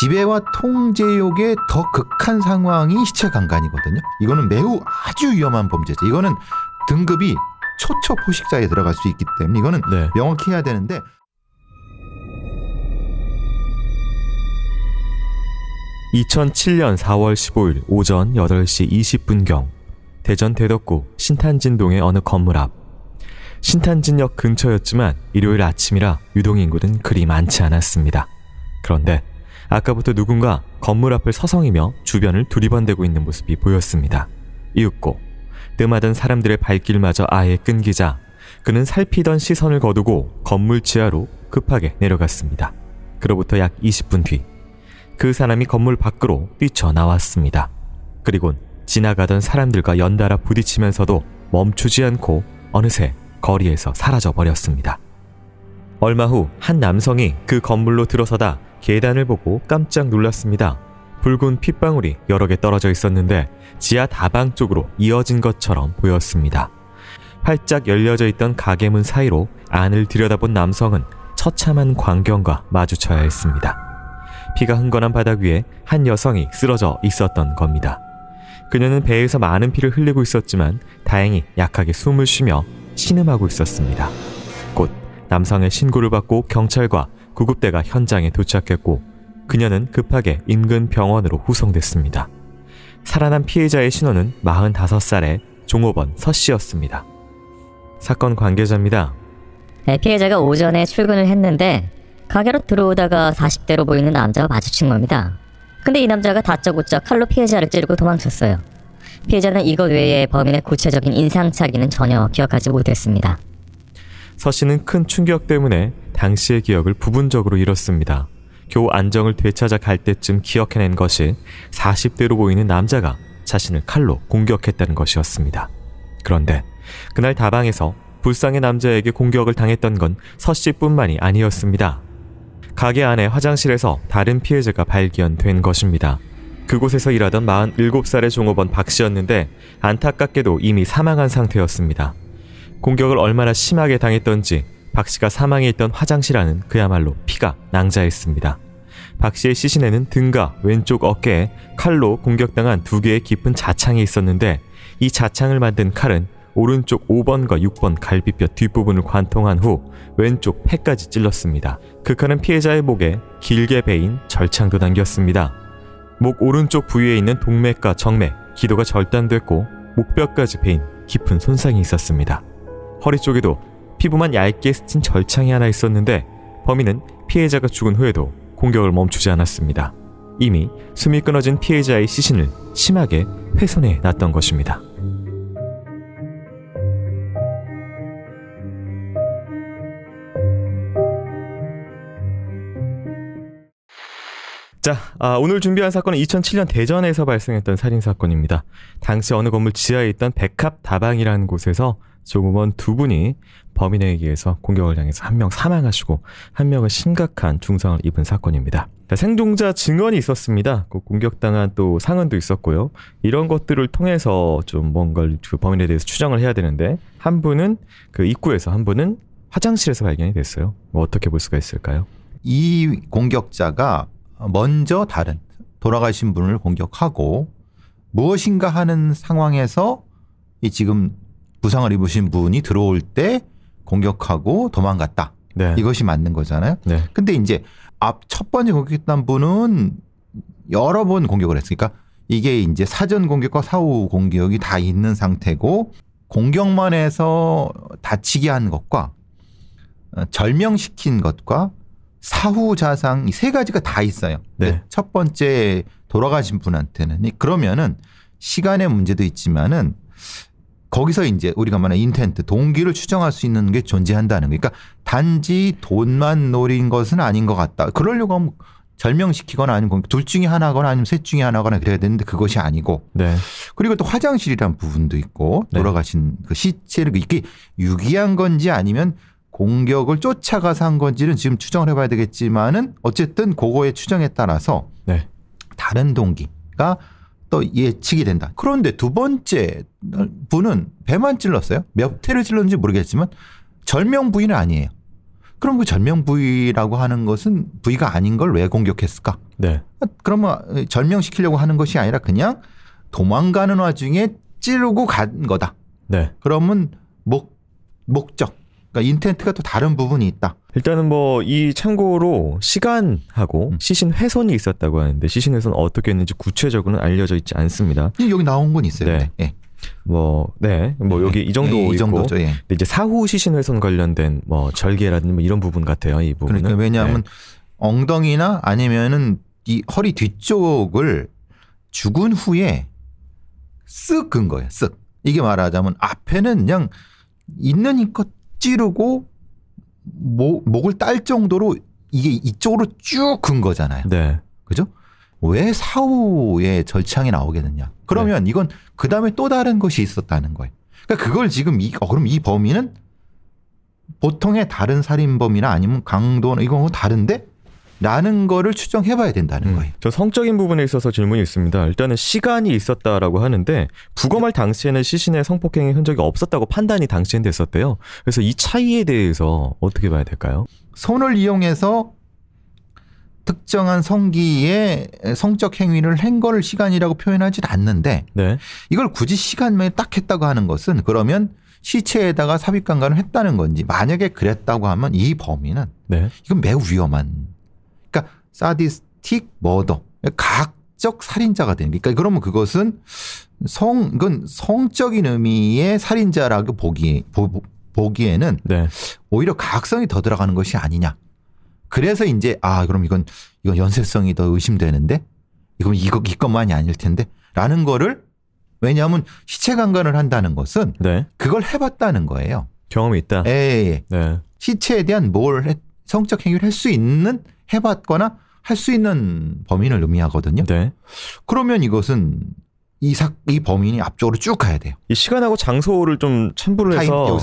지배와 통제욕의 더 극한 상황이 시체강간이거든요. 이거는 매우 아주 위험한 범죄죠. 이거는 등급이 초초포식자에 들어갈 수 있기 때문에 이거는 네. 명확히 해야 되는데. (2007년 4월 15일) 오전 8시 20분경 대전 대덕구 신탄진동의 어느 건물 앞. 신탄진역 근처였지만 일요일 아침이라 유동인구는 그리 많지 않았습니다. 그런데 아까부터 누군가 건물 앞을 서성이며 주변을 두리번대고 있는 모습이 보였습니다. 이윽고 뜸하던 사람들의 발길마저 아예 끊기자 그는 살피던 시선을 거두고 건물 지하로 급하게 내려갔습니다. 그로부터 약 20분 뒤 그 사람이 건물 밖으로 뛰쳐나왔습니다. 그리곤 지나가던 사람들과 연달아 부딪히면서도 멈추지 않고 어느새 거리에서 사라져버렸습니다. 얼마 후 한 남성이 그 건물로 들어서다 계단을 보고 깜짝 놀랐습니다. 붉은 핏방울이 여러 개 떨어져 있었는데 지하 다방 쪽으로 이어진 것처럼 보였습니다. 활짝 열려져 있던 가게문 사이로 안을 들여다본 남성은 처참한 광경과 마주쳐야 했습니다. 피가 흥건한 바닥 위에 한 여성이 쓰러져 있었던 겁니다. 그녀는 배에서 많은 피를 흘리고 있었지만 다행히 약하게 숨을 쉬며 신음하고 있었습니다. 곧 남성의 신고를 받고 경찰과 구급대가 현장에 도착했고 그녀는 급하게 인근 병원으로 후송됐습니다. 살아난 피해자의 신원은 45살의 종업원 서씨였습니다. 사건 관계자입니다. 네, 피해자가 오전에 출근을 했는데 가게로 들어오다가 40대로 보이는 남자와 마주친 겁니다. 근데 이 남자가 다짜고짜 칼로 피해자를 찌르고 도망쳤어요. 피해자는 이것 외에 범인의 구체적인 인상착의는 전혀 기억하지 못했습니다. 서 씨는 큰 충격 때문에 당시의 기억을 부분적으로 잃었습니다. 겨우 안정을 되찾아 갈 때쯤 기억해낸 것이 40대로 보이는 남자가 자신을 칼로 공격했다는 것이었습니다. 그런데 그날 다방에서 불쌍의 남자에게 공격을 당했던 건 서 씨뿐만이 아니었습니다. 가게 안의 화장실에서 다른 피해자가 발견된 것입니다. 그곳에서 일하던 47살의 종업원 박 씨였는데 안타깝게도 이미 사망한 상태였습니다. 공격을 얼마나 심하게 당했던지 박 씨가 사망해 있던 화장실 안은 그야말로 피가 낭자했습니다. 박 씨의 시신에는 등과 왼쪽 어깨에 칼로 공격당한 2개의 깊은 자창이 있었는데 이 자창을 만든 칼은 오른쪽 5번과 6번 갈비뼈 뒷부분을 관통한 후 왼쪽 폐까지 찔렀습니다. 그 칼은 피해자의 목에 길게 베인 절창도 남겼습니다. 목 오른쪽 부위에 있는 동맥과 정맥, 기도가 절단됐고 목뼈까지 베인 깊은 손상이 있었습니다. 허리 쪽에도 피부만 얇게 스친 절창이 하나 있었는데 범인은 피해자가 죽은 후에도 공격을 멈추지 않았습니다. 이미 숨이 끊어진 피해자의 시신을 심하게 훼손해 놨던 것입니다. 자, 오늘 준비한 사건은 2007년 대전에서 발생했던 살인사건입니다. 당시 어느 건물 지하에 있던 백합 다방이라는 곳에서 종업원 2분이 범인에 의해서 공격을 당해서 1명 사망하시고 1명은 심각한 중상을 입은 사건입니다. 생존자 증언이 있었습니다. 그 공격당한 또 상흔도 있었고요. 이런 것들을 통해서 좀 뭔가를 그 범인에 대해서 추정을 해야 되는데 한 분은 그 입구에서 한 분은 화장실에서 발견이 됐어요. 뭐 어떻게 볼 수가 있을까요? 이 공격자가 먼저 다른 돌아가신 분을 공격하고 무엇인가 하는 상황에서 이 지금 부상을 입으신 분이 들어올 때 공격하고 도망갔다. 네. 이것이 맞는 거잖아요. 네. 근데 이제 첫 번째 공격했던 분은 여러 번 공격을 했으니까 이게 이제 사전 공격과 사후 공격이 다 있는 상태고 공격만 해서 다치게 한 것과 절명시킨 것과 사후 자상 이 3가지가 다 있어요. 네. 첫 번째 돌아가신 분한테는 그러면은 시간의 문제도 있지만은 거기서 이제 우리가 말하는 인텐트 동기를 추정할 수 있는 게 존재한다는 거니까 단지 돈만 노린 것은 아닌 것 같다. 그러려고 하면 절명시키거나 아니면 둘 중에 하나거나 아니면 셋 중에 하나거나 그래야 되는데 그것이 아니고 네. 그리고 또 화장실이란 부분도 있고 돌아가신 그 시체를 이게 유기한 건지 아니면 공격을 쫓아가서 한 건지는 지금 추정을 해봐야 되겠지만은 어쨌든 그거의 추정에 따라서 다른 동기가 또 예측이 된다. 그런데 두 번째 분은 배만 찔렀어요. 몇 회를 찔렀는지 모르겠지만 절명 부위는 아니에요. 그럼 그 절명 부위라고 하는 것은 부위가 아닌 걸 왜 공격했을까? 네. 그러면 절명시키려고 하는 것이 아니라 그냥 도망가는 와중에 찌르고 간 거다. 네. 그러면 목적, 그러니까 인텐트가 또 다른 부분이 있다. 일단은 뭐 이 참고로 시간하고 시신 훼손이 있었다고 하는데 시신 훼손 어떻게 했는지 구체적으로는 알려져 있지 않습니다. 여기 나온 건 있어요. 네. 네. 뭐 여기 이 정도 있고, 이 정도죠. 예. 근데 이제 사후 시신 훼손 관련된 뭐 절개라든지 뭐 이런 부분 같아요. 이 부분은. 그러니까 왜냐하면 엉덩이나 아니면은 이 허리 뒤쪽을 죽은 후에 쓱 근 거예요. 쓱. 이게 말하자면 앞에는 그냥 있는 힘껏 찌르고 목을 딸 정도로 이게 이쪽으로 쭉 근 거잖아요. 네. 그죠? 왜 사후에 절창이 나오게 됐냐? 그러면 이건 그 다음에 또 다른 것이 있었다는 거예요. 그러니까 그걸 지금 그럼 이 범인은 보통의 다른 살인범이나 아니면 강도나 이건 다른데? 라는 거를 추정해봐야 된다는 거예요. 저 성적인 부분에 있어서 질문이 있습니다. 일단은 시간이 있었다라고 하는데 부검할 당시에는 시신의 성폭행의 흔적이 없었다고 판단이 당시엔 됐었대요. 그래서 이 차이에 대해서 어떻게 봐야 될까요? 손을 이용해서 특정한 성기의 성적 행위를 한 거를 시간이라고 표현하지 않는데 네. 이걸 굳이 시간만에 딱 했다고 하는 것은 그러면 시체에다가 삽입강간을 했다는 건지 만약에 그랬다고 하면 이 범인은 이건 매우 위험한 그러니까 사디스틱 머더 가학적 살인자가 되는 그러니까 그러면 그것은 이건 성적인 의미의 살인자라고 보기에는 오히려 가학성이 더 들어가는 것이 아니냐. 그래서 이제 그럼 이건 연쇄성이 더 의심되는데 이것만이 아닐 텐데 라는 거를 왜냐하면 시체 강간을 한다는 것은 그걸 해봤다는 거예요. 경험이 있다. 네. 시체에 대한 성적 행위를 할 수 있는 해봤거나 할 수 있는 범인을 의미하거든요. 그러면 이것은 이 범인이 앞쪽으로 쭉 가야 돼요. 이 시간하고 장소를 좀 첨부를 해서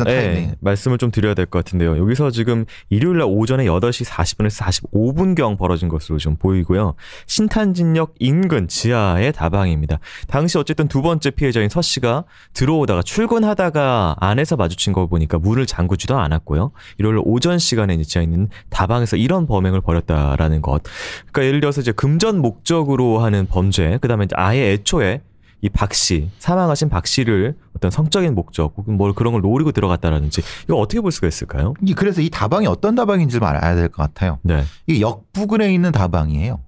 말씀을 좀 드려야 될 것 같은데요. 여기서 지금 일요일 날 오전에 8시 40분에서 45분경 벌어진 것으로 좀 보이고요. 신탄진역 인근 지하의 다방입니다. 당시 어쨌든 두 번째 피해자인 서 씨가 들어오다가 출근하다가 안에서 마주친 걸 보니까 문을 잠그지도 않았고요. 일요일 오전 시간에 지하에 있는 다방에서 이런 범행을 벌였다라는 것. 그러니까 예를 들어서 이제 금전 목적으로 하는 범죄, 그다음에 이제 아예 애초에 이 박 씨, 사망하신 박 씨를 어떤 성적인 목적 혹은 뭘 그런 걸 노리고 들어갔다라든지 이거 어떻게 볼 수가 있을까요? 그래서 이 다방이 어떤 다방인지 알아야 될 것 같아요. 이게 역 부근에 있는 다방이에요.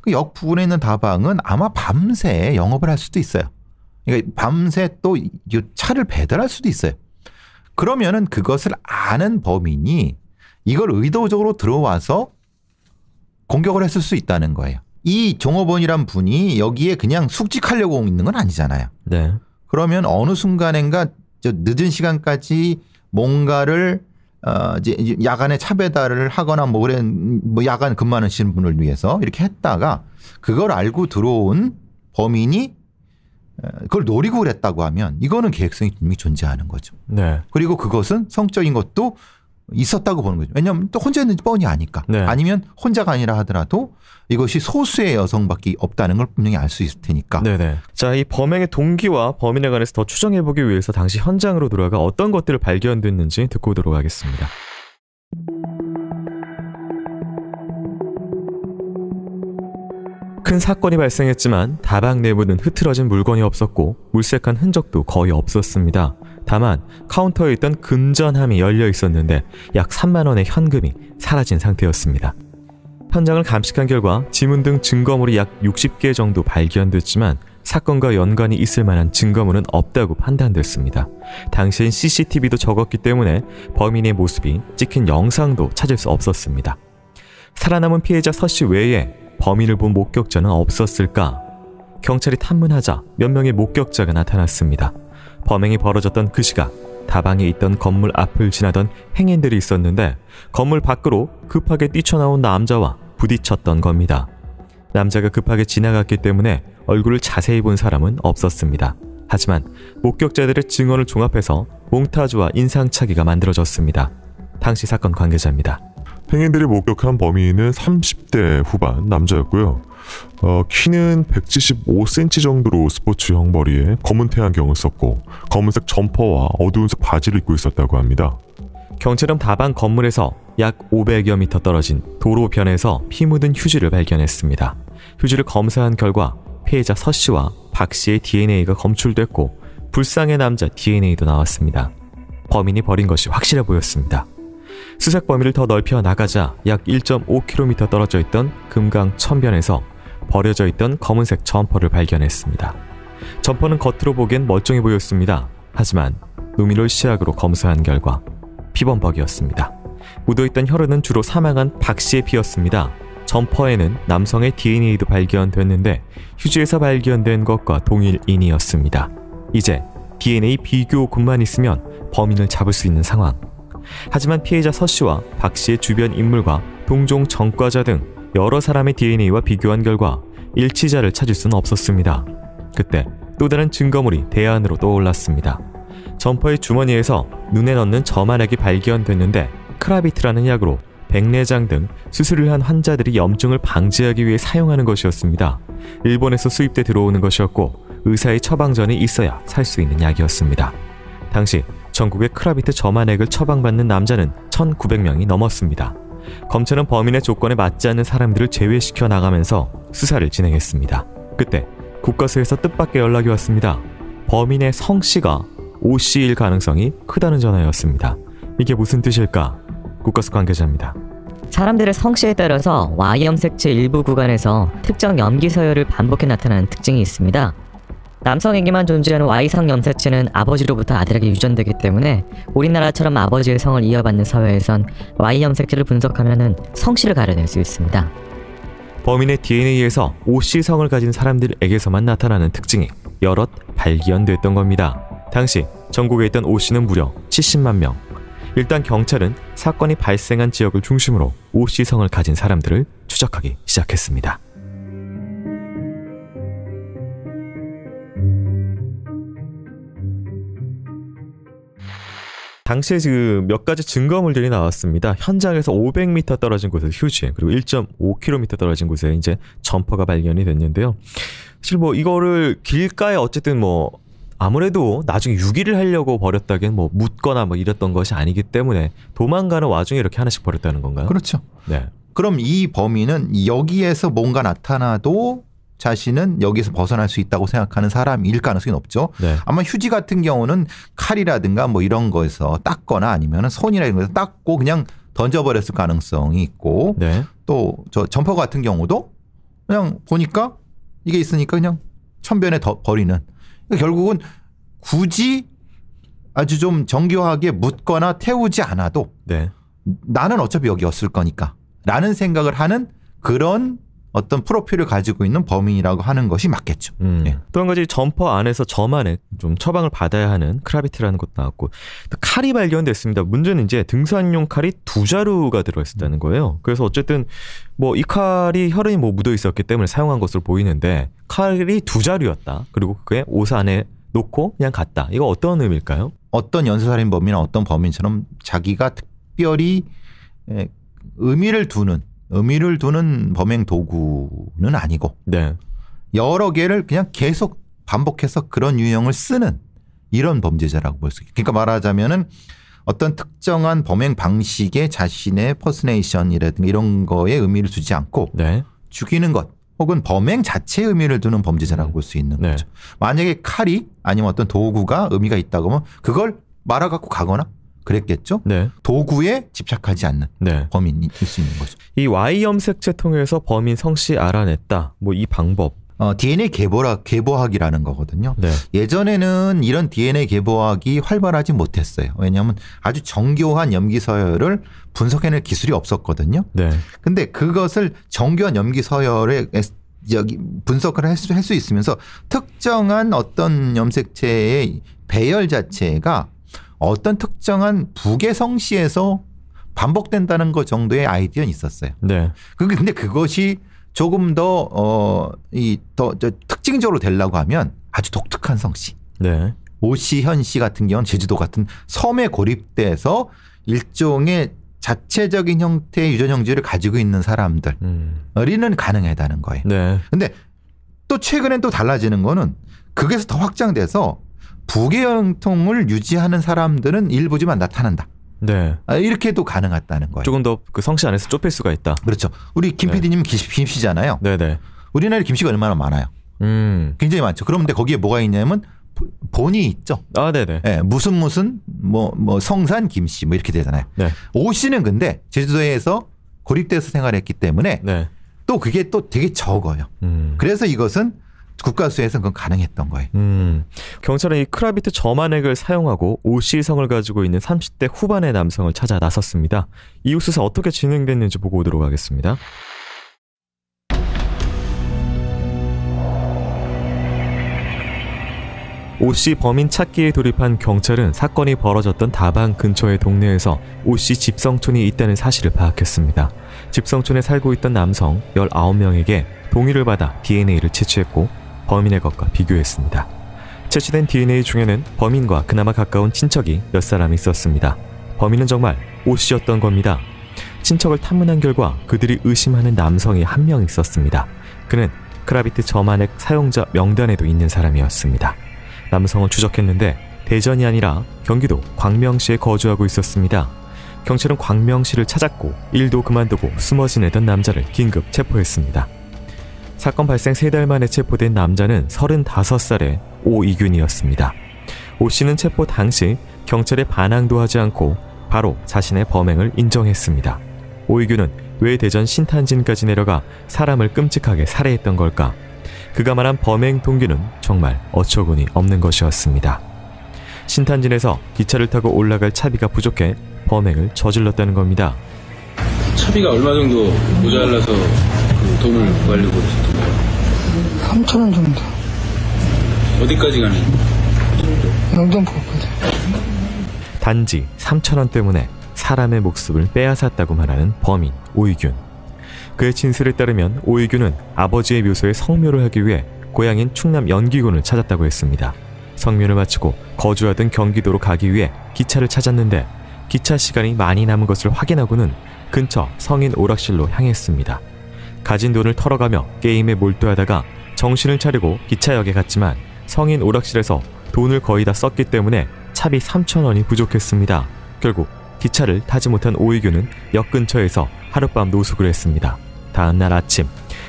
그 역 부근에 있는 다방은 아마 밤새 영업을 할 수도 있어요. 그러니까 밤새 또 차를 배달할 수도 있어요. 그러면은 그것을 아는 범인이 이걸 의도적으로 들어와서 공격을 했을 수 있다는 거예요. 이 종업원이란 분이 여기에 그냥 숙직하려고 있는 건 아니잖아요. 그러면 어느 순간인가 늦은 시간까지 뭔가를 이제 야간에 차 배달을 하거나 뭐 야간 근무하시는 분을 위해서 이렇게 했다가 그걸 알고 들어온 범인이 그걸 노리고 그랬다고 하면 이거는 계획성이 분명히 존재하는 거죠. 그리고 그것은 성적인 것도 있었다고 보는 거죠. 왜냐하면 또 혼자 있는지 뻔히 아니까. 아니면 혼자가 아니라 하더라도 이것이 소수의 여성밖에 없다는 걸 분명히 알 수 있을 테니까. 자, 이 범행의 동기와 범인에 관해서 더 추정해보기 위해서 당시 현장으로 돌아가 어떤 것들을 발견됐는지 듣고 오도록 하겠습니다. 큰 사건이 발생했지만 다방 내부는 흐트러진 물건이 없었고 물색한 흔적도 거의 없었습니다. 다만 카운터에 있던 금전함이 열려 있었는데 약 3만 원의 현금이 사라진 상태였습니다. 현장을 감식한 결과 지문 등 증거물이 약 60개 정도 발견됐지만 사건과 연관이 있을 만한 증거물은 없다고 판단됐습니다. 당시엔 CCTV도 적었기 때문에 범인의 모습이 찍힌 영상도 찾을 수 없었습니다. 살아남은 피해자 서 씨 외에 범인을 본 목격자는 없었을까? 경찰이 탐문하자 몇 명의 목격자가 나타났습니다. 범행이 벌어졌던 그 시각 다방에 있던 건물 앞을 지나던 행인들이 있었는데 건물 밖으로 급하게 뛰쳐나온 남자와 부딪혔던 겁니다. 남자가 급하게 지나갔기 때문에 얼굴을 자세히 본 사람은 없었습니다. 하지만 목격자들의 증언을 종합해서 몽타주와 인상착의가 만들어졌습니다. 당시 사건 관계자입니다. 행인들이 목격한 범인은 30대 후반 남자였고요. 키는 175cm 정도로 스포츠형 머리에 검은 태양경을 썼고 검은색 점퍼와 어두운색 바지를 입고 있었다고 합니다. 경찰은 다방 건물에서 약 500여 미터 떨어진 도로변에서 피 묻은 휴지를 발견했습니다. 휴지를 검사한 결과 피해자 서 씨와 박 씨의 DNA가 검출됐고 불상의 남자 DNA도 나왔습니다. 범인이 버린 것이 확실해 보였습니다. 수색 범위를 더 넓혀 나가자 약 1.5km 떨어져 있던 금강 천변에서 버려져 있던 검은색 점퍼를 발견했습니다. 점퍼는 겉으로 보기엔 멀쩡해 보였습니다. 하지만 루미놀 시약으로 검사한 결과 피범벅이었습니다. 묻어있던 혈흔은 주로 사망한 박 씨의 피였습니다. 점퍼에는 남성의 DNA도 발견됐는데 휴지에서 발견된 것과 동일인이었습니다. 이제 DNA 비교군만 있으면 범인을 잡을 수 있는 상황. 하지만 피해자 서 씨와 박 씨의 주변 인물과 동종 전과자 등 여러 사람의 DNA와 비교한 결과 일치자를 찾을 수는 없었습니다. 그때 또 다른 증거물이 대안으로 떠올랐습니다. 점퍼의 주머니에서 눈에 넣는 점안액이 발견됐는데 크라비트라는 약으로 백내장 등 수술을 한 환자들이 염증을 방지하기 위해 사용하는 것이었습니다. 일본에서 수입돼 들어오는 것이었고 의사의 처방전이 있어야 살 수 있는 약이었습니다. 당시 전국의 크라비트 점안액을 처방받는 남자는 1,900명이 넘었습니다. 검찰은 범인의 조건에 맞지 않는 사람들을 제외시켜 나가면서 수사를 진행했습니다. 그때 국과수에서 뜻밖의 연락이 왔습니다. 범인의 성 씨가 오 씨일 가능성이 크다는 전화였습니다. 이게 무슨 뜻일까? 국과수 관계자입니다. 사람들의 성씨에 따라서 Y염색체 일부 구간에서 특정 염기 서열을 반복해 나타나는 특징이 있습니다. 남성에게만 존재하는 Y상 염색체는 아버지로부터 아들에게 유전되기 때문에 우리나라처럼 아버지의 성을 이어받는 사회에선 Y염색체를 분석하면 성씨를 가려낼 수 있습니다. 범인의 DNA에서 오씨 성을 가진 사람들에게서만 나타나는 특징이 여럿 발견됐던 겁니다. 당시 전국에 있던 오씨는 무려 70만 명. 일단 경찰은 사건이 발생한 지역을 중심으로 오씨 성을 가진 사람들을 추적하기 시작했습니다. 당시에 몇 가지 증거물들이 나왔습니다. 현장에서 500m 떨어진 곳에 휴지, 그리고 1.5km 떨어진 곳에 이제 점퍼가 발견이 됐는데요. 사실 이거를 길가에 어쨌든 아무래도 나중에 유기를 하려고 버렸다기엔 묻거나 이랬던 것이 아니기 때문에 도망가는 와중에 이렇게 하나씩 버렸다는 건가요? 그렇죠. 네. 그럼 이 범인은 여기에서 뭔가 나타나도 자신은 여기서 벗어날 수 있다고 생각하는 사람일 가능성이 높죠. 네. 아마 휴지 같은 경우는 칼이라든가 이런 거에서 닦거나 아니면 손이나 이런 거에서 닦고 그냥 던져버렸을 가능성이 있고 네. 또 저 점퍼 같은 경우도 그냥 보니까 이게 있으니까 그냥 천변에 버리는. 그러니까 결국은 굳이 아주 좀 정교하게 묻거나 태우지 않아도 네. 나는 어차피 여기였을 거니까 라는 생각을 하는 그런 어떤 프로필을 가지고 있는 범인이라고 하는 것이 맞겠죠. 예. 또 한 가지 점퍼 안에서 점안에 좀 처방을 받아야 하는 크라비트라는 것도 나왔고 또 칼이 발견됐습니다. 문제는 이제 등산용 칼이 2자루가 들어있었다는 거예요. 그래서 어쨌든 이 칼이 혈흔이 묻어 있었기 때문에 사용한 것으로 보이는데 칼이 2자루였다. 그리고 그게 옷 안에 놓고 그냥 갔다. 이거 어떤 의미일까요? 어떤 연쇄살인범이나 어떤 범인처럼 자기가 특별히 의미를 두는 범행 도구는 아니고 네. 여러 개를 그냥 계속 반복해서 그런 유형을 쓰는 이런 범죄자라고 볼 수 있어요. 그러니까 말하자면은 어떤 특정한 범행 방식에 자신의 퍼스네이션이라든가 이런 거에 의미를 두지 않고 네. 죽이는 것 혹은 범행 자체에 의미를 두는 범죄자라고 볼 수 있는 거죠. 만약에 칼이 아니면 어떤 도구가 의미가 있다고 하면 그걸 말아갖고 가거나 그랬겠죠. 네. 도구에 집착하지 않는 범인일 수 있는 거죠. 이 Y염색체 통해서 범인 성씨 알아냈다. 이 방법. DNA 계보학이라는 거거든요. 네. 예전에는 이런 DNA 계보학이 활발하지 못했어요. 왜냐하면 아주 정교한 염기 서열을 분석해낼 기술이 없었거든요. 네. 근데 그것을 정교한 염기 서열에 분석을 할 수 있으면서 특정한 어떤 염색체의 배열 자체가 어떤 특정한 북의 성씨에서 반복된다는 것 정도의 아이디어는 있었어요. 네. 근데 그것이 조금 더 특징적으로 되려고 하면 아주 독특한 성씨. 네. 오씨, 현씨 같은 경우는 제주도 같은 섬에 고립돼서 일종의 자체적인 형태의 유전 형질을 가지고 있는 사람들은 가능하다는 거예요. 네. 근데 또 최근엔 또 달라지는 거는 그게서 더 확장돼서 북의 형통을 유지하는 사람들은 일부지만 나타난다. 네. 이렇게도 가능하다는 거예요. 조금 더 그 성씨 안에서 좁힐 수가 있다. 그렇죠. 우리 김 PD님 김씨잖아요. 네네. 우리나라에 김씨가 얼마나 많아요. 굉장히 많죠. 그런데 거기에 뭐가 있냐면 본이 있죠. 네네. 네, 무슨 뭐 성산 김씨 뭐 이렇게 되잖아요. 네. 오 씨는 근데 제주도에서 고립돼서 생활했기 때문에 네. 또 그게 또 되게 적어요. 그래서 이것은 국가수에서는 그건 가능했던 거예요. 경찰은 이 크라비트 저만액을 사용하고 오 씨 성을 가지고 있는 30대 후반의 남성을 찾아 나섰습니다. 이후 수사 어떻게 진행됐는지 보고 오도록 하겠습니다. 오 씨 범인 찾기에 돌입한 경찰은 사건이 벌어졌던 다방 근처의 동네에서 오 씨 집성촌이 있다는 사실을 파악했습니다. 집성촌에 살고 있던 남성 19명에게 동의를 받아 DNA를 채취했고 범인의 것과 비교했습니다. 채취된 DNA 중에는 범인과 그나마 가까운 친척이 몇 사람 있었습니다. 범인은 정말 오 씨였던 겁니다. 친척을 탐문한 결과 그들이 의심하는 남성이 한 명 있었습니다. 그는 크라비트 저만액 사용자 명단에도 있는 사람이었습니다. 남성을 추적했는데 대전이 아니라 경기도 광명시에 거주하고 있었습니다. 경찰은 광명시를 찾았고 일도 그만두고 숨어 지내던 남자를 긴급 체포했습니다. 사건 발생 3달 만에 체포된 남자는 35살의 오이균이었습니다. 오 씨는 체포 당시 경찰에 반항도 하지 않고 바로 자신의 범행을 인정했습니다. 오이균은 왜 대전 신탄진까지 내려가 사람을 끔찍하게 살해했던 걸까? 그가 말한 범행 동기는 정말 어처구니 없는 것이었습니다. 신탄진에서 기차를 타고 올라갈 차비가 부족해 범행을 저질렀다는 겁니다. 차비가 얼마 정도 모자라서 그 돈을 구하려고 그러셨던 거예요? 3,000원 정도. 어디까지 가는? 영등포까지. 단지 3,000원 때문에 사람의 목숨을 빼앗았다고 말하는 범인 오이균. 그의 진술에 따르면 오이균은 아버지의 묘소에 성묘를 하기 위해 고향인 충남 연기군을 찾았다고 했습니다. 성묘를 마치고 거주하던 경기도로 가기 위해 기차를 찾았는데 기차 시간이 많이 남은 것을 확인하고는 근처 성인 오락실로 향했습니다. 가진 돈을 털어가며 게임에 몰두하다가 정신을 차리고 기차역에 갔지만 성인 오락실에서 돈을 거의 다 썼기 때문에 차비 3,000원이 부족했습니다. 결국 기차를 타지 못한 오이균은 역 근처에서 하룻밤 노숙을 했습니다. 다음날 아침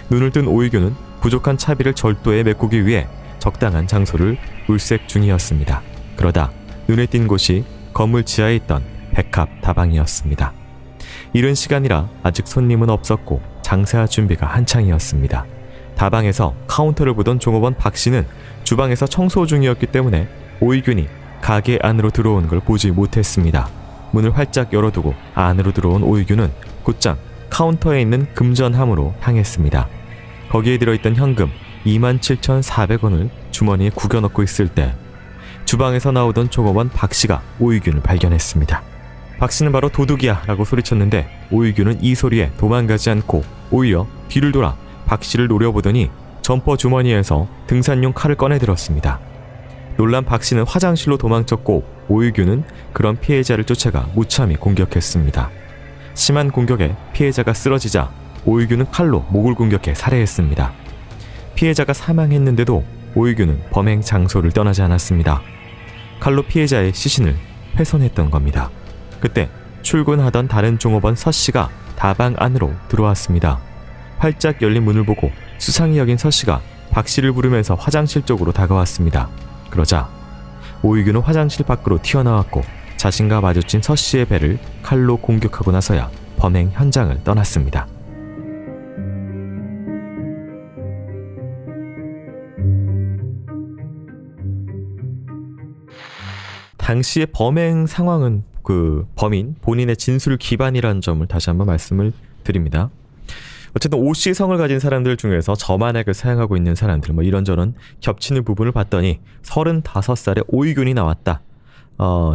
눈을 뜬 오이균은 부족한 차비를 절도에 메꾸기 위해 적당한 장소를 물색 중이었습니다. 그러다 눈에 띈 곳이 건물 지하에 있던 백합 다방이었습니다. 이른 시간이라 아직 손님은 없었고 장사 준비가 한창이었습니다. 다방에서 카운터를 보던 종업원 박 씨는 주방에서 청소 중이었기 때문에 오이균이 가게 안으로 들어온 걸 보지 못했습니다. 문을 활짝 열어두고 안으로 들어온 오이균은 곧장 카운터에 있는 금전함으로 향했습니다. 거기에 들어있던 현금 27,400원을 주머니에 구겨 넣고 있을 때 주방에서 나오던 종업원 박 씨가 오이균을 발견했습니다. 박 씨는 바로 도둑이야 라고 소리쳤는데 오이균은 이 소리에 도망가지 않고 오히려 뒤를 돌아 박 씨를 노려보더니 점퍼 주머니에서 등산용 칼을 꺼내 들었습니다. 놀란 박 씨는 화장실로 도망쳤고 오이균은 그런 피해자를 쫓아가 무참히 공격했습니다. 심한 공격에 피해자가 쓰러지자 오이균은 칼로 목을 공격해 살해했습니다. 피해자가 사망했는데도 오이균은 범행 장소를 떠나지 않았습니다. 칼로 피해자의 시신을 훼손했던 겁니다. 그때 출근하던 다른 종업원 서 씨가 다방 안으로 들어왔습니다. 활짝 열린 문을 보고 수상히 여긴 서 씨가 박 씨를 부르면서 화장실 쪽으로 다가왔습니다. 그러자 오이균은 화장실 밖으로 튀어나왔고 자신과 마주친 서 씨의 배를 칼로 공격하고 나서야 범행 현장을 떠났습니다. 당시의 범행 상황은 그 범인 본인의 진술 기반이라는 점을 다시 한번 말씀을 드립니다. 어쨌든 오 씨 성을 가진 사람들 중에서 저만액을 사용하고 있는 사람들 뭐 이런저런 겹치는 부분을 봤더니 35살의 오이균이 나왔다.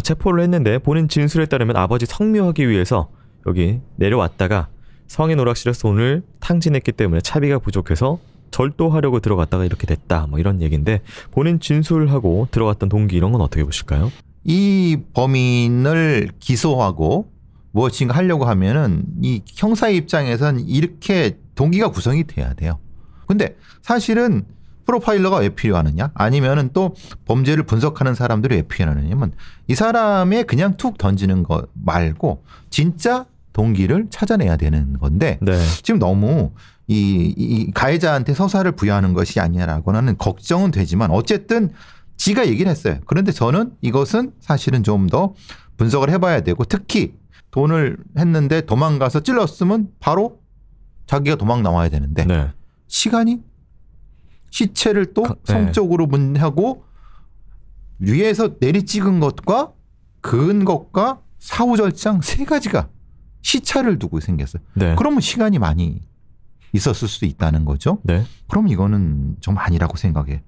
체포를 했는데 본인 진술에 따르면 아버지 성묘하기 위해서 여기 내려왔다가 성인 오락실에서 돈을 탕진했기 때문에 차비가 부족해서 절도하려고 들어갔다가 이렇게 됐다. 뭐 이런 얘기인데 본인 진술하고 들어갔던 동기 이런 건 어떻게 보실까요? 이 범인을 기소하고 무엇인가 하려고 하면은 이 형사 입장에선 이렇게 동기가 구성이 돼야 돼요. 근데 사실은 프로파일러가 왜 필요하느냐? 아니면은 또 범죄를 분석하는 사람들이 왜 필요하느냐면 이 사람의 그냥 툭 던지는 거 말고 진짜 동기를 찾아내야 되는 건데 네. 지금 너무 이 가해자한테 서사를 부여하는 것이 아니냐라고는 걱정은 되지만 어쨌든 지가 얘기를 했어요. 그런데 저는 이것은 사실은 좀 더 분석을 해봐야 되고 특히 돈을 했는데 도망가서 찔렀으면 바로 자기가 도망 나와야 되는데 네. 시간이 시체를 또 성적으로 분하고 위에서 내리 찍은 것과 그은 것과 사후 절장 세 가지가 시차를 두고 생겼어요. 네. 그러면 시간이 많이 있었을 수도 있다는 거죠. 네. 그럼 이거는 좀 아니라고 생각해.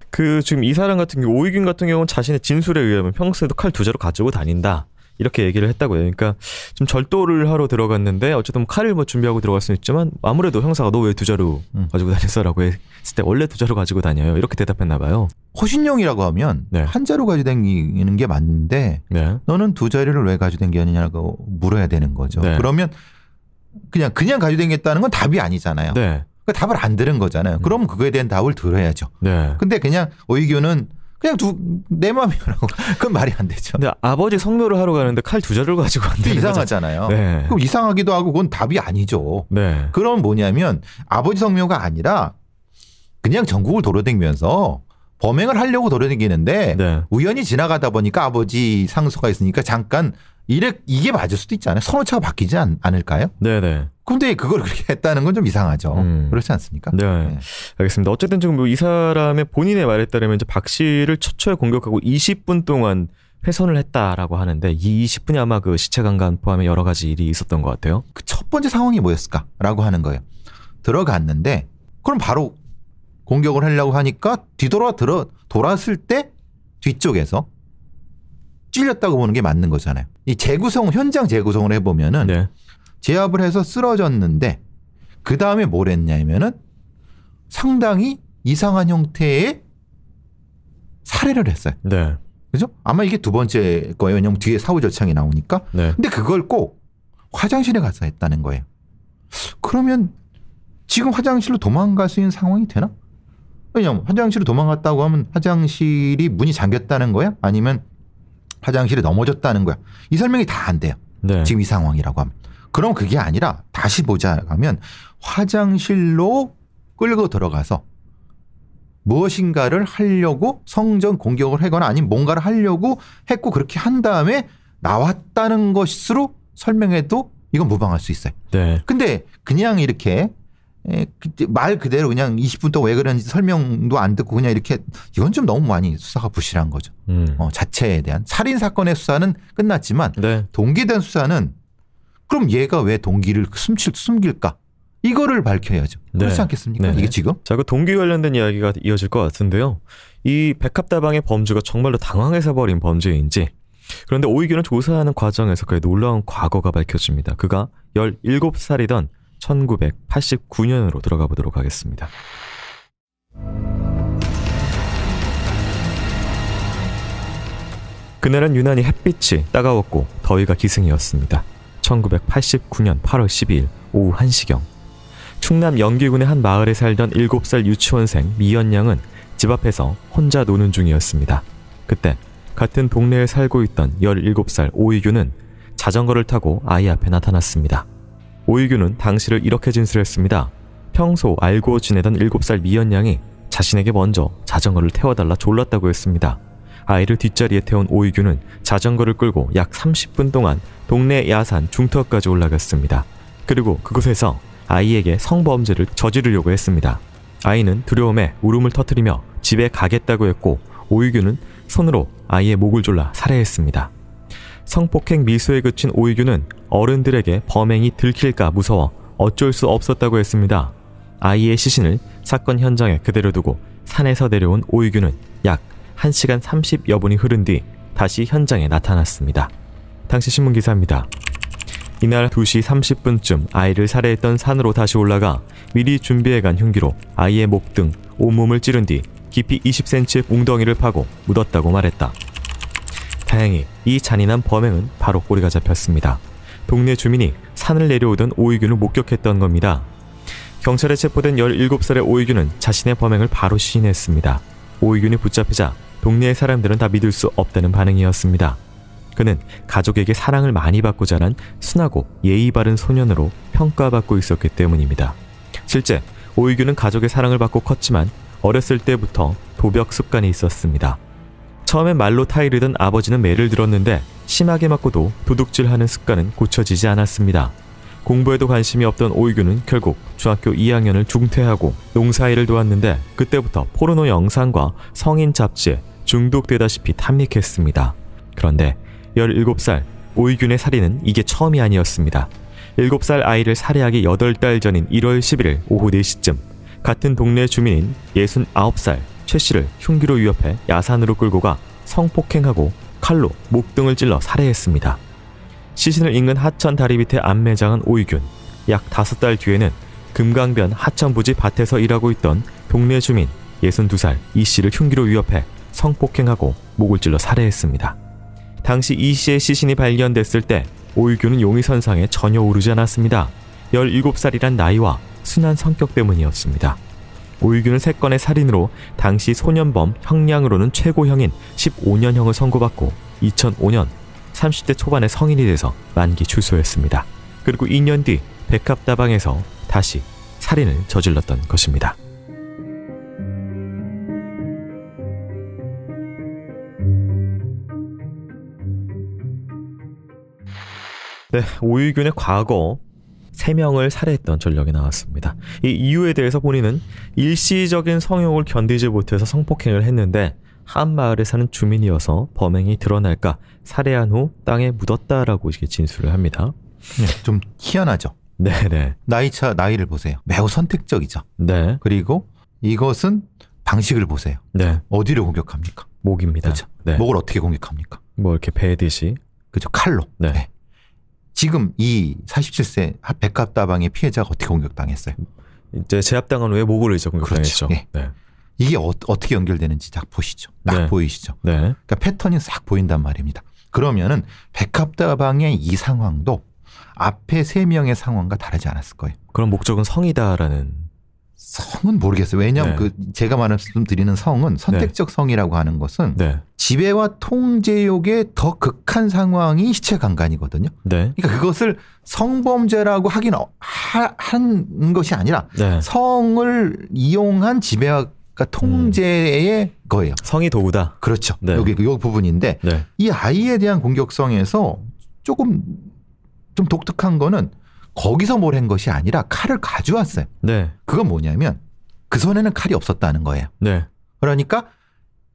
지금 이 사람 같은 경우 오이균 같은 경우는 자신의 진술에 의하면 평소에도 칼 2자루 가지고 다닌다. 이렇게 얘기를 했다고요. 그러니까 좀 절도를 하러 들어갔는데 어쨌든 칼을 준비하고 들어갈 수는 있지만 아무래도 형사가 너 왜 2자루 가지고 다녔어라고 했을 때 원래 2자루 가지고 다녀요. 이렇게 대답했나 봐요. 호신용이라고 하면 네. 한 자루 가지고 다니는 게 맞는데 네. 너는 2자루를 왜 가지고 다니냐고 물어야 되는 거죠. 네. 그러면 그냥 가지고 다녔다는 건 답이 아니잖아요. 네. 그러니까 답을 안 들은 거잖아요. 그럼 그거에 대한 답을 들어야죠. 네. 근데 그냥 오이규는 그냥 내 마음이라고 그건 말이 안 되죠. 근데 아버지 성묘를 하러 가는데 칼 2자루를 가지고 간다는 이상하잖아요. 네. 그럼 이상하기도 하고 그건 답이 아니죠. 네. 그럼 뭐냐면 아버지 성묘가 아니라 그냥 전국을 돌아다니면서 범행을 하려고 돌아다니는데 네. 우연히 지나가다 보니까 아버지 상소가 있으니까 잠깐 이게 맞을 수도 있잖아요. 선호차가 바뀌지 않을까요? 네네. 근데 그걸 그렇게 했다는 건 좀 이상하죠. 그렇지 않습니까? 네. 네. 알겠습니다. 어쨌든 지금 이 사람의 본인의 말에 따르면 이제 박 씨를 초초에 공격하고 20분 동안 훼손을 했다라고 하는데 이 20분이 아마 그 시체 강간 포함해 여러 가지 일이 있었던 것 같아요. 그 첫 번째 상황이 뭐였을까라고 하는 거예요. 들어갔는데 그럼 바로 공격을 하려고 하니까 돌았을 때 뒤쪽에서 찔렸다고 보는 게 맞는 거잖아요. 이 현장 재구성을 해보면은 네. 제압을 해서 쓰러졌는데 그 다음에 뭘 했냐면은 상당히 이상한 형태의 살해를 했어요. 네. 그죠? 아마 이게 두 번째 거예요. 왜냐면 뒤에 사후 절창이 나오니까. 네. 근데 그걸 꼭 화장실에 가서 했다는 거예요. 그러면 지금 화장실로 도망갈 수 있는 상황이 되나? 왜냐면 화장실로 도망갔다고 하면 화장실이 문이 잠겼다는 거야? 아니면 화장실에 넘어졌다는 거야? 이 설명이 다 안 돼요. 네. 지금 이 상황이라고 하면. 그럼 그게 아니라 다시 보자 하면 화장실로 끌고 들어가서 무엇인가를 하려고 성전 공격을 하거나 아니면 뭔가를 하려고 했고 그렇게 한 다음에 나왔다는 것으로 설명해도 이건 무방할 수 있어요. 네. 근데 그냥 이렇게 말 그대로 그냥 20분 동안 왜 그런지 설명도 안 듣고 그냥 이렇게 이건 좀 너무 많이 수사가 부실한 거죠. 자체에 대한 살인 사건의 수사는 끝났지만 네. 동기에 대한 수사는 그럼 얘가 왜 동기를 숨길까? 이거를 밝혀야죠. 그렇지 네. 않겠습니까? 네네. 이게 지금? 자, 그 동기 관련된 이야기가 이어질 것 같은데요. 이 백합다방의 범주가 정말로 당황해서 벌인 범죄인지 그런데 오이규는 조사하는 과정에서 그의 놀라운 과거가 밝혀집니다. 그가 17살이던 1989년으로 들어가 보도록 하겠습니다. 그날은 유난히 햇빛이 따가웠고 더위가 기승이었습니다. 1989년 8월 12일 오후 1시경 충남 연기군의 한 마을에 살던 7살 유치원생 미연양은 집 앞에서 혼자 노는 중이었습니다. 그때 같은 동네에 살고 있던 17살 오이규는 자전거를 타고 아이 앞에 나타났습니다. 오이규는 당시를 이렇게 진술했습니다. 평소 알고 지내던 7살 미연양이 자신에게 먼저 자전거를 태워달라 졸랐다고 했습니다. 아이를 뒷자리에 태운 오이규는 자전거를 끌고 약 30분 동안 동네 야산 중턱까지 올라갔습니다. 그리고 그곳에서 아이에게 성범죄를 저지르려고 했습니다. 아이는 두려움에 울음을 터뜨리며 집에 가겠다고 했고 오이규는 손으로 아이의 목을 졸라 살해했습니다. 성폭행 미수에 그친 오이규는 어른들에게 범행이 들킬까 무서워 어쩔 수 없었다고 했습니다. 아이의 시신을 사건 현장에 그대로 두고 산에서 내려온 오이규는 약 1시간 30여 분이 흐른 뒤 다시 현장에 나타났습니다. 당시 신문기사입니다. 이날 2시 30분쯤 아이를 살해했던 산으로 다시 올라가 미리 준비해간 흉기로 아이의 목 등 온몸을 찌른 뒤 깊이 20cm의 웅덩이를 파고 묻었다고 말했다. 다행히 이 잔인한 범행은 바로 꼬리가 잡혔습니다. 동네 주민이 산을 내려오던 오이규를 목격했던 겁니다. 경찰에 체포된 17살의 오이균은 자신의 범행을 바로 시인했습니다. 오이균이 붙잡히자 동네의 사람들은 다 믿을 수 없다는 반응이었습니다. 그는 가족에게 사랑을 많이 받고 자란 순하고 예의 바른 소년으로 평가받고 있었기 때문입니다. 실제 오이균은 가족의 사랑을 받고 컸지만 어렸을 때부터 도벽 습관이 있었습니다. 처음엔 말로 타이르던 아버지는 매를 들었는데 심하게 맞고도 도둑질하는 습관은 고쳐지지 않았습니다. 공부에도 관심이 없던 오이균은 결국 중학교 2학년을 중퇴하고 농사일을 도왔는데 그때부터 포르노 영상과 성인 잡지에 중독되다시피 탐닉했습니다. 그런데 17살 오이균의 살인은 이게 처음이 아니었습니다. 7살 아이를 살해하기 8달 전인 1월 11일 오후 4시쯤 같은 동네 주민인 69살 최 씨를 흉기로 위협해 야산으로 끌고 가 성폭행하고 칼로 목등을 찔러 살해했습니다. 시신을 인근 하천 다리 밑에 안매장한 오이균. 약 5달 뒤에는 금강변 하천부지 밭에서 일하고 있던 동네 주민 62살 이 씨를 흉기로 위협해 성폭행하고 목을 찔러 살해했습니다. 당시 이 씨의 시신이 발견됐을 때 오이균은 용의선상에 전혀 오르지 않았습니다. 17살이란 나이와 순한 성격 때문이었습니다. 오이균은 3건의 살인으로 당시 소년범 형량으로는 최고형인 15년형을 선고받고 2005년 30대 초반의 성인이 돼서 만기 출소했습니다. 그리고 2년 뒤 백합다방에서 다시 살인을 저질렀던 것입니다. 네, 오이균의 과거 3명을 살해했던 전력이 나왔습니다. 이 이유에 대해서 본인은 일시적인 성욕을 견디지 못해서 성폭행을 했는데 한 마을에 사는 주민이어서 범행이 드러날까 살해한 후 땅에 묻었다라고 이렇게 진술을 합니다. 좀 희한하죠. 네네. 나이를 보세요. 매우 선택적이죠. 네. 그리고 이것은 방식을 보세요. 네. 어디를 공격합니까? 목입니다. 그렇죠. 네. 목을 어떻게 공격합니까? 뭐 이렇게 베듯이. 그죠. 칼로. 네. 네. 지금 이 47세 백합다방의 피해자가 어떻게 공격당했어요? 이제 제압당한 후에 목을 이제 공격당했죠. 그렇죠. 네. 네. 이게 어떻게 연결되는지 딱 보시죠. 딱 네. 보이시죠. 네. 그러니까 패턴이 싹 보인단 말입니다. 그러면은 백합다방의 이 상황도 앞에 3명의 상황과 다르지 않았을 거예요. 그럼 목적은 성이다라는. 성은 모르겠어요. 왜냐하면 네. 제가 말씀드리는 성은 선택적 성이라고 하는 것은 네. 지배와 통제욕의 더 극한 상황이 시체 강간이거든요. 네. 그러니까 그것을 성범죄라고 한 것이 아니라 네. 성을 이용한 지배와 통제의 거예요. 성이 도구다. 그렇죠. 네. 여기 이 부분인데 네. 이 아이에 대한 공격성에서 조금 좀 독특한 거는 거기서 뭘 한 것이 아니라 칼을 가져왔어요. 네. 그건 뭐냐면 그 손에는 칼이 없었다는 거예요. 네. 그러니까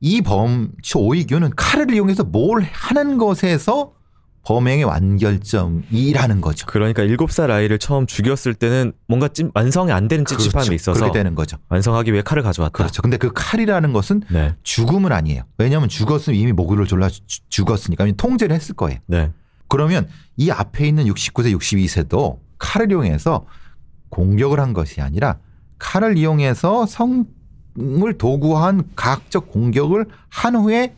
이 범죄 오이균은 칼을 이용해서 뭘 하는 것에서 범행의 완결점이라는 거죠. 그러니까 7살 아이를 처음 죽였을 때는 뭔가 완성이 안 되는 찝찝함이 그렇죠. 있어서 그렇게 되는 거죠. 완성하기 위해 칼을 가져왔다. 그렇죠. 근데 그 칼이라는 것은 네. 죽음은 아니에요. 왜냐하면 죽었으면 이미 목을 졸라 죽었으니까 통제를 했을 거예요. 네. 그러면 이 앞에 있는 69세, 62세도 칼을 이용해서 공격을 한 것이 아니라 칼을 이용해서 성을 도구한 가학적 공격을 한 후에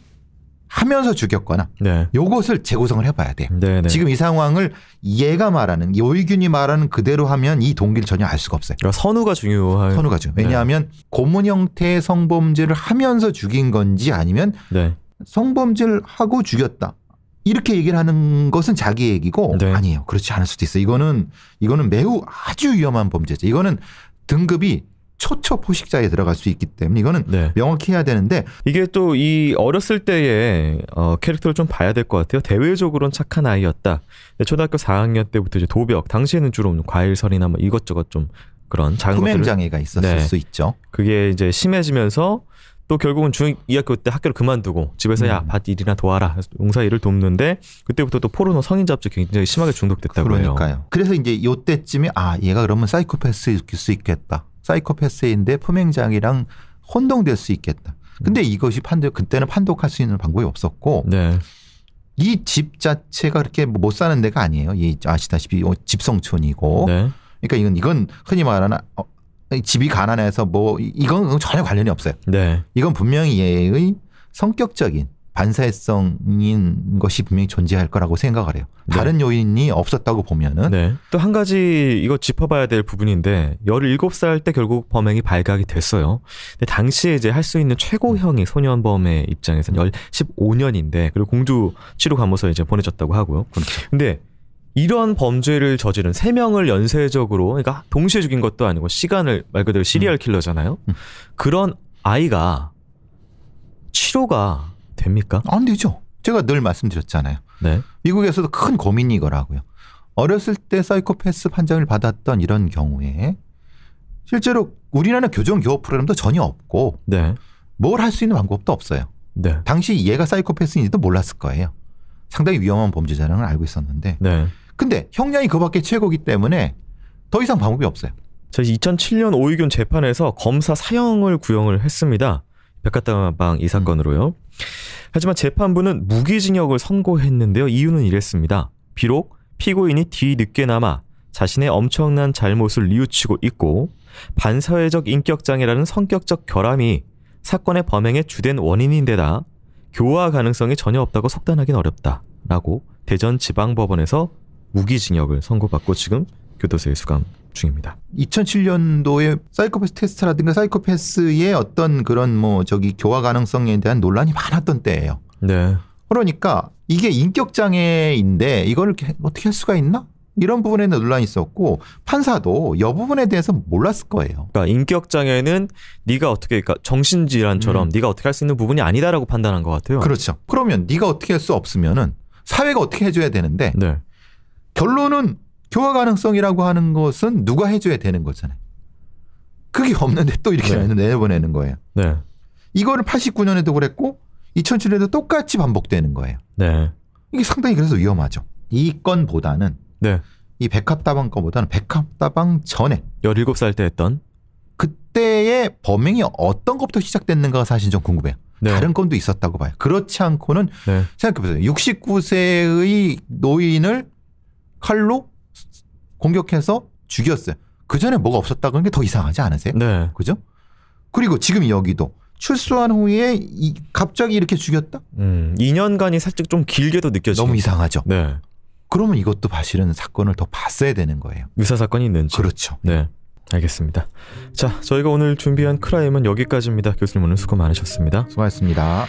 하면서 죽였거나 네. 요것을 재구성을 해봐야 돼요. 네, 네. 지금 이 상황을 얘가 말하는 오이균이 말하는 그대로 하면 이 동기를 전혀 알 수가 없어요. 그러니까 선우가 중요한. 선우가 중요해요. 왜냐하면 고문 형태의 성범죄를 하면서 죽인 건지 아니면 네. 성범죄를 하고 죽였다. 이렇게 얘기를 하는 것은 자기 얘기고 네. 아니에요. 그렇지 않을 수도 있어요. 이거는 매우 아주 위험한 범죄죠. 이거는 등급이 초초 포식자에 들어갈 수 있기 때문에 이거는 네. 명확히 해야 되는데 이게 또 이 어렸을 때의 캐릭터를 좀 봐야 될 것 같아요. 대외적으로는 착한 아이였다. 초등학교 4학년 때부터 이제 도벽, 당시에는 주로 과일설이나 뭐 이것저것 좀 그런 작은 것들을 품행장애가 있었을 네. 수 있죠. 그게 이제 심해지면서 또 결국은 중2학교 때 학교를 그만두고 집에서 야 밭 일이나 도와라 농사 일을 돕는데 그때부터 또 포르노 성인 잡지 굉장히 심하게 중독됐다고 해요. 그러니까요. 그래서 이제 이때쯤에 얘가 그러면 사이코패스일 수 있겠다. 사이코패스인데 품행장애랑 혼동될 수 있겠다. 근데 이것이 그때는 판독할 수 있는 방법이 없었고 네. 이 집 자체가 그렇게 못 사는 데가 아니에요. 아시다시피 집성촌이고. 네. 그러니까 이건 흔히 말하는 집이 가난해서 이건 전혀 관련이 없어요. 네. 이건 분명히 얘의 성격적인 반사회성인 것이 분명히 존재할 거라고 생각을 해요. 다른 요인이 없었다고 보면은. 네. 또 한 가지 이거 짚어봐야 될 부분인데 17살 때 결국 범행이 발각이 됐어요. 근데 당시에 이제 할 수 있는 최고형이 소년범의 입장에서는 15년인데 그리고 공주 치료 감호소에 이제 보내졌다고 하고요. 근데 이런 범죄를 저지른 3명을 연쇄적으로 그러니까 동시에 죽인 것도 아니고 시간을 말 그대로 시리얼 킬러잖아요. 그런 아이가 치료가 됩니까? 안 되죠. 제가 늘 말씀드렸잖아요. 네. 미국에서도 큰 고민이 이거라고요. 어렸을 때 사이코패스 판정을 받았던 이런 경우에 실제로 우리나라 교정 교육 프로그램도 전혀 없고 네. 뭘 할 수 있는 방법도 없어요. 네. 당시 얘가 사이코패스인지도 몰랐을 거예요. 상당히 위험한 범죄자라는 걸 알고 있었는데. 네. 근데 형량이 그밖에 최고기 때문에 더 이상 방법이 없어요. 저 2007년 오이균 재판에서 검사 사형을 구형을 했습니다. 백화다방 이 사건으로요. 하지만 재판부는 무기징역을 선고했는데요. 이유는 이랬습니다. 비록 피고인이 뒤늦게나마 자신의 엄청난 잘못을 뉘우치고 있고 반사회적 인격장애라는 성격적 결함이 사건의 범행의 주된 원인인데다 교화 가능성이 전혀 없다고 속단하기는 어렵다라고 대전지방법원에서 무기징역을 선고받고 지금 교도소에 수감 중입니다. 2007년도에 사이코패스 테스트라든가 사이코패스의 어떤 그런 교화 가능성에 대한 논란이 많았던 때예요. 네. 그러니까 이게 인격 장애인데 이걸 어떻게 할 수가 있나? 이런 부분에 논란이 있었고 판사도 이 부분에 대해서 몰랐을 거예요. 그러니까 인격 장애는 네가 어떻게 그러니까 정신질환처럼 네가 어떻게 할 수 있는 부분이 아니다라고 판단한 것 같아요. 그렇죠. 그러면 네가 어떻게 할 수 없으면은 사회가 어떻게 해줘야 되는데 네. 결론은 교화 가능성이라고 하는 것은 누가 해줘야 되는 거잖아요. 그게 없는데 또 이렇게 내보내는 거예요. 네. 이거를 89년에도 그랬고 2007년에도 똑같이 반복되는 거예요. 네. 이게 상당히 그래서 위험하죠. 이 건보다는 네. 이 백합다방 건보다는 백합다방 전에 17살 때 했던 그때의 범행이 어떤 것부터 시작됐는가가 사실 좀 궁금해요. 네. 다른 건도 있었다고 봐요. 그렇지 않고는 네. 생각해보세요. 69세의 노인을 칼로 공격해서 죽였어요. 그 전에 뭐가 없었다고 하는 게 더 이상하지 않으세요? 네. 그죠? 그리고 지금 여기도 출소한 후에 갑자기 이렇게 죽였다? 2년간이 살짝 좀 길게도 느껴지죠. 너무 이상하죠. 네. 그러면 이것도 사실은 사건을 더 봤어야 되는 거예요. 유사 사건이 있는지. 그렇죠. 네. 알겠습니다. 자, 저희가 오늘 준비한 크라임은 여기까지입니다. 교수님 오늘 수고 많으셨습니다. 수고하셨습니다.